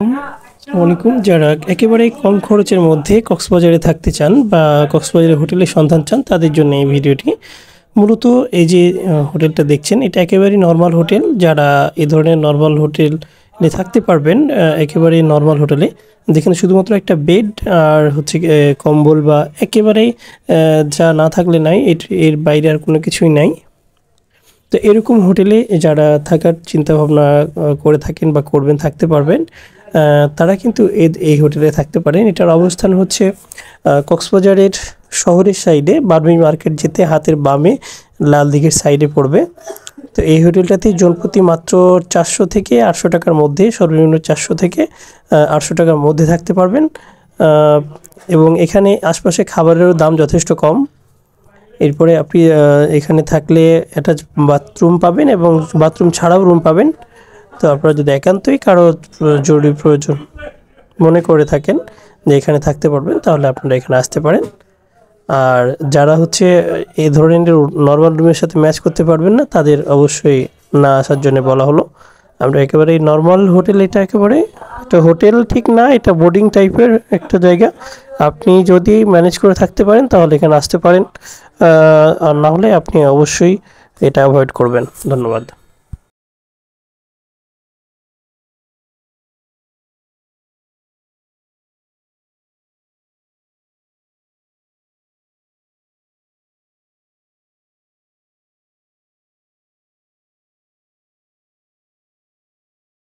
আসসালামু যারা একেবারে কম খরচের মধ্যে কক্সবাজারে থাকতে চান বা কক্সবাজারের হোটেলের সন্ধান চান তাদের জন্য এই ভিডিওটি। মূলত এই যে হোটেলটা দেখছেন এটা একেবারেই নরমাল হোটেল। যারা এ ধরনের নরমাল হোটেলে থাকতে পারবেন একেবারেই নরমাল হোটেলে, যেখানে শুধুমাত্র একটা বেড আর হচ্ছে কম্বল বা একেবারেই যা না থাকলে নাই, এর বাইরে আর কোনো কিছুই নাই। তো এরকম হোটেলে যারা থাকার চিন্তাভাবনা করে থাকেন বা করবেন, থাকতে পারবেন, তারা কিন্তু এই হোটেলে থাকতে পারেন। এটার অবস্থান হচ্ছে কক্সবাজারের শহরের সাইডে, বারবি মার্কেট যেতে হাতের বামে লাল দিঘির সাইডে পড়বে। তো এই হোটেলটাতে জনপ্রতি মাত্র 400 থেকে 800 টাকার মধ্যে, সর্বনিম্ন 400 থেকে 800 টাকার মধ্যে থাকতে পারবেন। এবং এখানে আশপাশে খাবারেরও দাম যথেষ্ট কম। এরপরে আপনি এখানে থাকলে অ্যাটাচ বাথরুম পাবেন এবং বাথরুম ছাড়াও রুম পাবেন। তো আপনারা যদি একান্তই কারো জরুরি প্রয়োজন মনে করে থাকেন যে এখানে থাকতে পারবেন, তাহলে আপনারা এখানে আসতে পারেন। আর যারা হচ্ছে এই ধরনের নর্মাল রুমের সাথে ম্যাচ করতে পারবেন না, তাদের অবশ্যই না আসার জন্য বলা হলো। আমরা একেবারে নর্মাল হোটেল, এটা একেবারে একটা হোটেল ঠিক না, এটা বোর্ডিং টাইপের একটা জায়গা। আপনি যদি ম্যানেজ করে থাকতে পারেন তাহলে এখানে আসতে পারেন, আর না হলে আপনি অবশ্যই এটা অ্যাভয়েড করবেন। ধন্যবাদ।